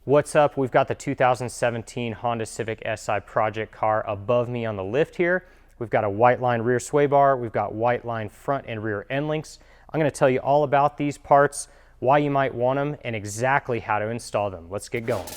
What's up? We've got the 2017 Honda Civic Si project car above me on the lift here. We've got a Whiteline rear sway bar. We've got Whiteline front and rear end links. I'm going to tell you all about these parts, why you might want them, and exactly how to install them. Let's get going.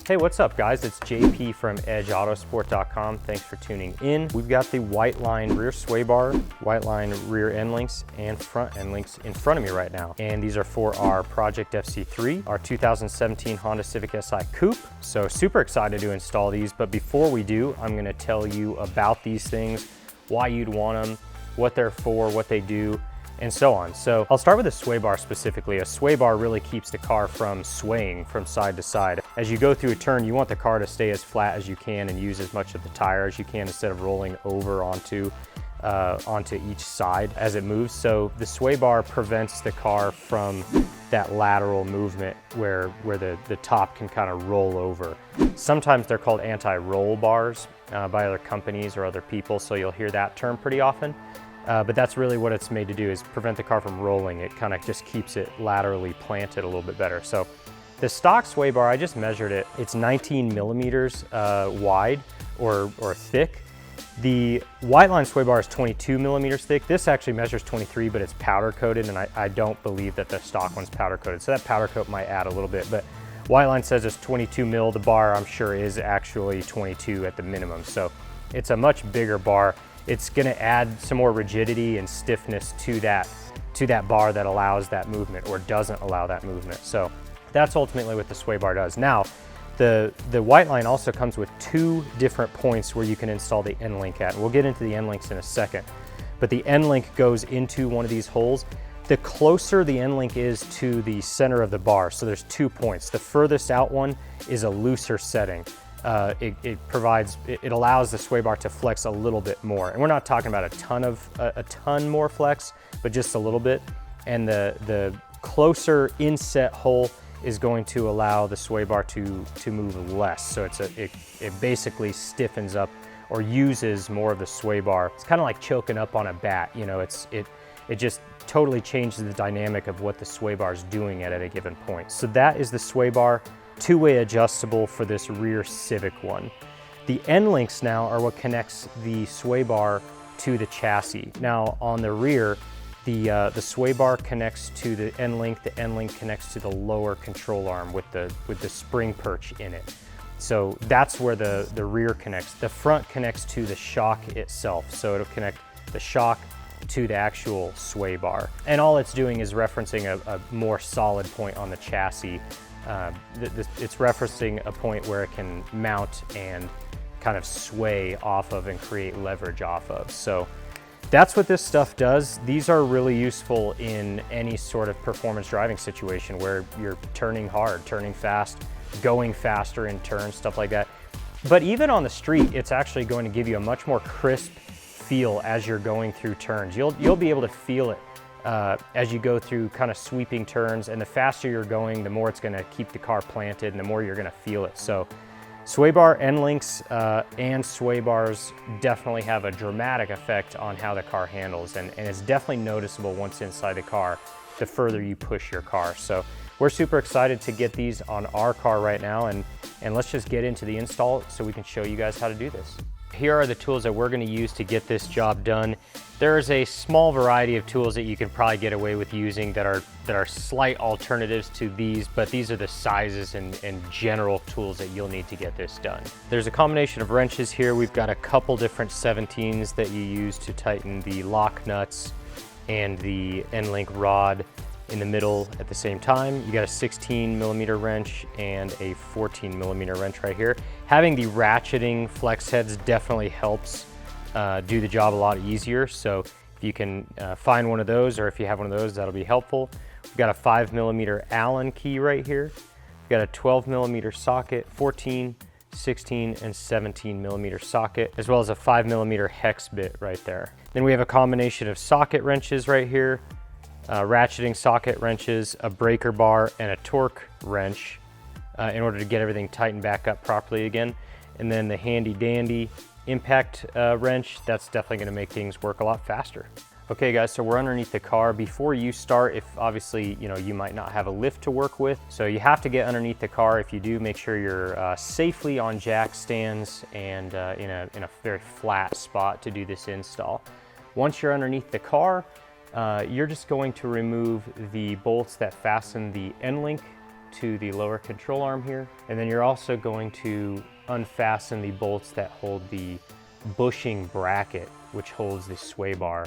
Hey, what's up guys? It's JP from Edge Autosport.com. Thanks for tuning in. We've got the Whiteline rear sway bar, Whiteline rear end links, and front end links in front of me right now. And these are for our Project FC3, our 2017 Honda Civic Si Coupe. So super excited to install these, but before we do, I'm gonna tell you about these things, why you'd want them, what they're for, what they do, and so on. So I'll start with the sway bar specifically. A sway bar really keeps the car from swaying from side to side. As you go through a turn, you want the car to stay as flat as you can and use as much of the tire as you can instead of rolling over onto each side as it moves. So the sway bar prevents the car from that lateral movement where the top can kind of roll over. Sometimes they're called anti-roll bars by other companies or other people, so you'll hear that term pretty often. But that's really what it's made to do, is prevent the car from rolling. It kind of just keeps it laterally planted a little bit better. So the stock sway bar, I just measured it. It's 19 millimeters wide or thick. The Whiteline sway bar is 22 millimeters thick. This actually measures 23, but it's powder coated, and I don't believe that the stock one's powder coated. So that powder coat might add a little bit, but Whiteline says it's 22 mil. The bar, I'm sure, is actually 22 at the minimum. So it's a much bigger bar. It's gonna add some more rigidity and stiffness to that bar that allows that movement or doesn't allow that movement. So that's ultimately what the sway bar does. Now, the Whiteline also comes with two different points where you can install the end link at. And we'll get into the end links in a second. But the end link goes into one of these holes. The closer the end link is to the center of the bar, so there's 2 points. The furthest out one is a looser setting. It allows the sway bar to flex a little bit more. And we're not talking about a ton more flex, but just a little bit. And the closer inset hole is going to allow the sway bar to move less. So it basically stiffens up or uses more of the sway bar. It's kind of like choking up on a bat. You know, it just totally changes the dynamic of what the sway bar is doing at a given point. So that is the sway bar. Two-way adjustable for this rear Civic one. The end links now are what connects the sway bar to the chassis. Now on the rear, the sway bar connects to the end link connects to the lower control arm with the spring perch in it. So that's where the rear connects. The front connects to the shock itself. So it'll connect the shock to the actual sway bar. And all it's doing is referencing a more solid point on the chassis. It's referencing a point where it can mount and kind of sway off of and create leverage off of. So that's what this stuff does. These are really useful in any sort of performance driving situation where you're turning hard, turning fast, going faster in turns, stuff like that. But even on the street, it's actually going to give you a much more crisp feel as you're going through turns. You'll be able to feel it as you go through kind of sweeping turns, and the faster you're going, the more it's going to keep the car planted and the more you're going to feel it. So sway bar end links and sway bars definitely have a dramatic effect on how the car handles, and it's definitely noticeable once inside the car the further you push your car. So we're super excited to get these on our car right now, and let's just get into the install so we can show you guys how to do this. Here are the tools that we're going to use to get this job done. There's a small variety of tools that you can probably get away with using that are slight alternatives to these, but these are the sizes and general tools that you'll need to get this done. There's a combination of wrenches here. We've got a couple different 17s that you use to tighten the lock nuts and the end link rod in the middle at the same time. You got a 16 millimeter wrench and a 14 millimeter wrench right here. Having the ratcheting flex heads definitely helps do the job a lot easier. So if you can find one of those, or if you have one of those, that'll be helpful. We've got a 5 millimeter Allen key right here. We've got a 12 millimeter socket, 14, 16, and 17 millimeter socket, as well as a 5 millimeter hex bit right there. Then we have a combination of socket wrenches right here, ratcheting socket wrenches, a breaker bar, and a torque wrench in order to get everything tightened back up properly again. And then the handy dandy impact wrench, that's definitely going to make things work a lot faster. Okay guys, so we're underneath the car. Before you start, if obviously, you might not have a lift to work with, so you have to get underneath the car. If you do, make sure you're safely on jack stands and in a very flat spot to do this install. Once you're underneath the car, you're just going to remove the bolts that fasten the end link to the lower control arm here. And then you're also going to unfasten the bolts that hold the bushing bracket, which holds the sway bar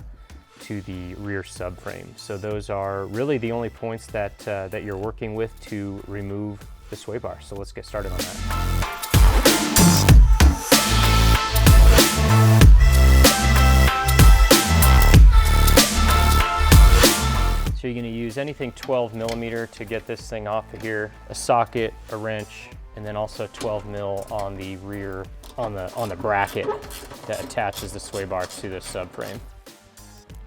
to the rear subframe. So those are really the only points that, that you're working with to remove the sway bar. So let's get started on that. So you're going to use anything 12 millimeter to get this thing off of here, a socket, a wrench, and then also 12 mil on the rear, on the bracket that attaches the sway bar to the subframe.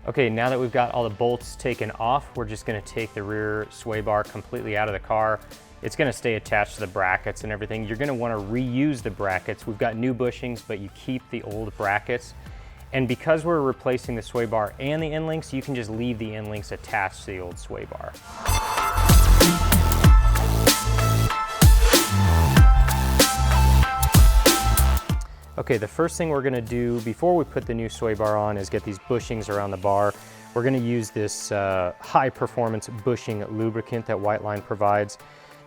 Okay, now that we've got all the bolts taken off, we're just going to take the rear sway bar completely out of the car. It's going to stay attached to the brackets and everything. You're going to want to reuse the brackets. We've got new bushings, but you keep the old brackets. And because we're replacing the sway bar and the end links, you can just leave the end links attached to the old sway bar. Okay, the first thing we're gonna do before we put the new sway bar on is get these bushings around the bar. We're gonna use this high performance bushing lubricant that Whiteline provides.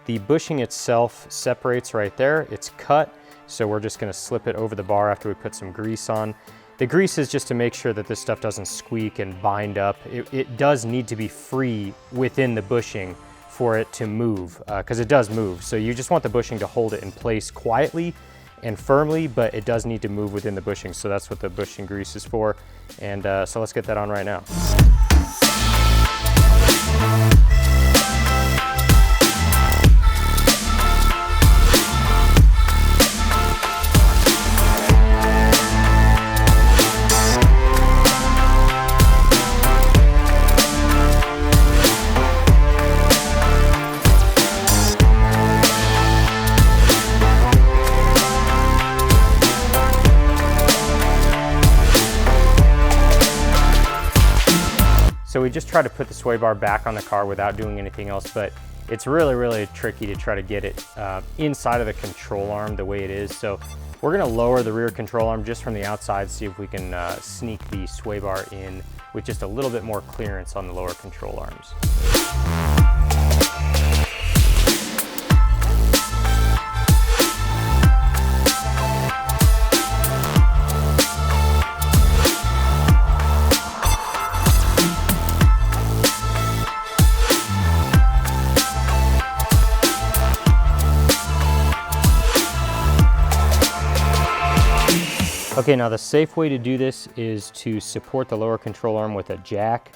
The bushing itself separates right there, it's cut, so we're just gonna slip it over the bar after we put some grease on. The grease is just to make sure that this stuff doesn't squeak and bind up. It does need to be free within the bushing for it to move, because it does move. So you just want the bushing to hold it in place quietly and firmly, but it does need to move within the bushing. So that's what the bushing grease is for. And so let's get that on right now. So we just try to put the sway bar back on the car without doing anything else, but it's really, really tricky to try to get it inside of the control arm the way it is. So we're gonna lower the rear control arm just from the outside, see if we can sneak the sway bar in with just a little bit more clearance on the lower control arms. Okay, now the safe way to do this is to support the lower control arm with a jack,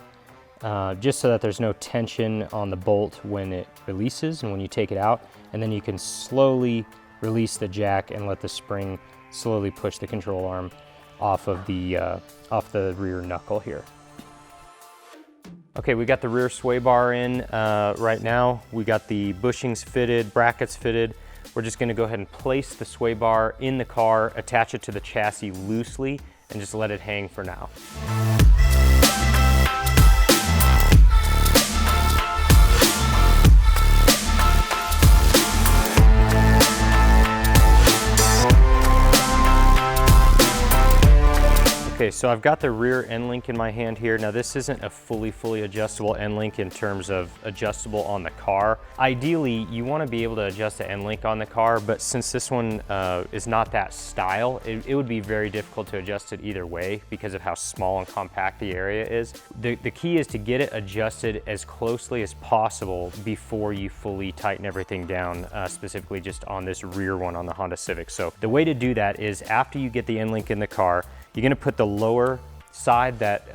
just so that there's no tension on the bolt when it releases and when you take it out. And then you can slowly release the jack and let the spring slowly push the control arm off of the rear knuckle here. Okay, we got the rear sway bar in right now. We got the bushings fitted, brackets fitted. We're just gonna go ahead and place the sway bar in the car, attach it to the chassis loosely, and just let it hang for now. Okay, so I've got the rear end link in my hand here. Now this isn't a fully adjustable end link in terms of adjustable on the car. Ideally, you want to be able to adjust the end link on the car, but since this one is not that style, it would be very difficult to adjust it either way because of how small and compact the area is. The key is to get it adjusted as closely as possible before you fully tighten everything down, specifically just on this rear one on the Honda Civic. So the way to do that is after you get the end link in the car, you're gonna put the lower side that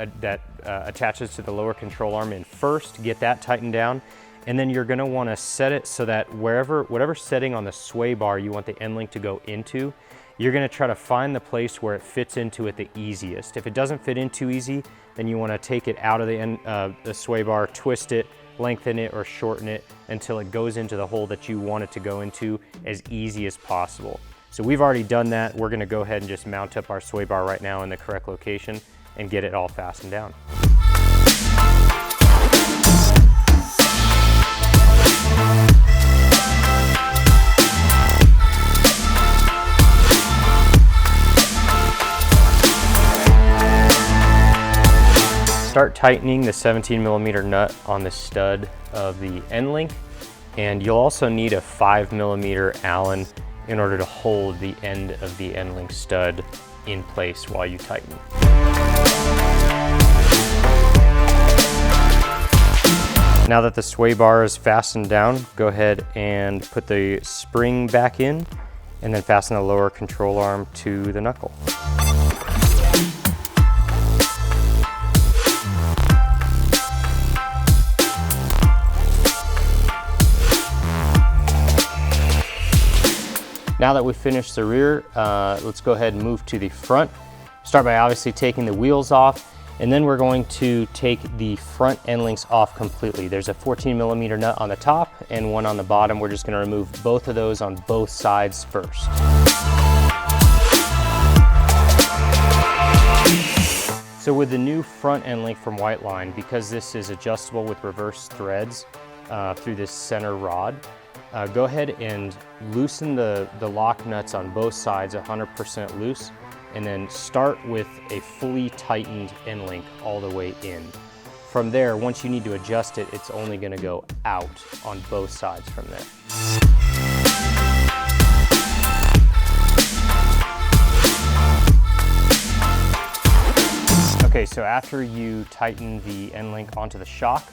attaches to the lower control arm in first, get that tightened down, and then you're gonna wanna set it so that whatever setting on the sway bar you want the end link to go into, you're gonna try to find the place where it fits into it the easiest. If it doesn't fit in too easy, then you wanna take it out of the sway bar, twist it, lengthen it or shorten it until it goes into the hole that you want it to go into as easy as possible. So we've already done that. We're gonna go ahead and just mount up our sway bar right now in the correct location and get it all fastened down. start tightening the 17mm nut on the stud of the end link, and you'll also need a 5mm Allen in order to hold the end of the end link stud in place while you tighten. Now that the sway bar is fastened down, go ahead and put the spring back in and then fasten the lower control arm to the knuckle. Now that we've finished the rear, let's go ahead and move to the front. Start by obviously taking the wheels off, and then we're going to take the front end links off completely. There's a 14mm nut on the top and one on the bottom. We're just gonna remove both of those on both sides first. So with the new front end link from Whiteline, because this is adjustable with reverse threads through this center rod, go ahead and loosen the lock nuts on both sides 100% loose, and then start with a fully tightened end link all the way in. From there, once you need to adjust it, it's only gonna go out on both sides from there. Okay, so after you tighten the end link onto the shock,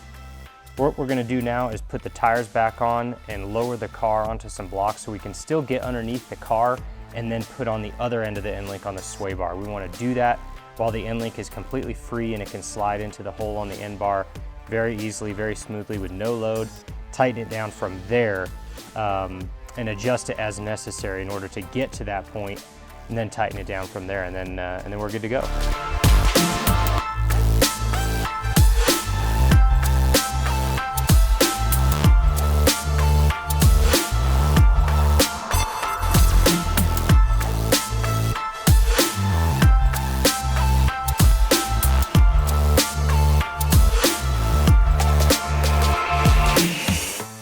what we're gonna do now is put the tires back on and lower the car onto some blocks so we can still get underneath the car and then put on the other end of the end link on the sway bar. We wanna do that while the end link is completely free and it can slide into the hole on the end bar very easily, very smoothly with no load. Tighten it down from there and adjust it as necessary in order to get to that point, and then tighten it down from there, and then we're good to go.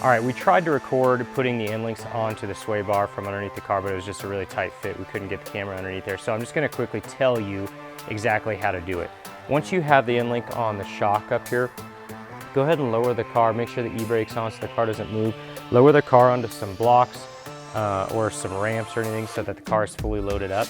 All right, we tried to record putting the end links onto the sway bar from underneath the car, but it was just a really tight fit. We couldn't get the camera underneath there. So I'm just gonna quickly tell you exactly how to do it. Once you have the end link on the shock up here, go ahead and lower the car. Make sure the e-brake's on so the car doesn't move. Lower the car onto some blocks or some ramps or anything so that the car is fully loaded up.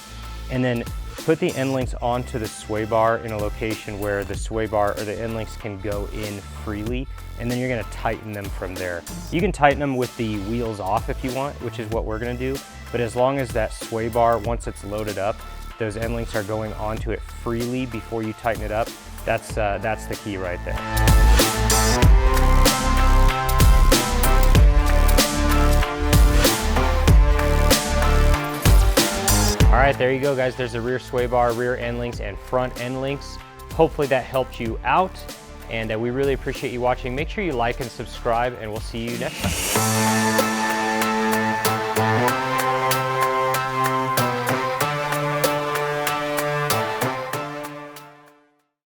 And then put the end links onto the sway bar in a location where the sway bar or the end links can go in freely, and then you're gonna tighten them from there. You can tighten them with the wheels off if you want, which is what we're gonna do, but as long as that sway bar, once it's loaded up, those end links are going onto it freely before you tighten it up, that's the key right there. All right, there you go, guys. There's the rear sway bar, rear end links, and front end links. Hopefully that helped you out, and we really appreciate you watching. Make sure you like and subscribe, and we'll see you next time.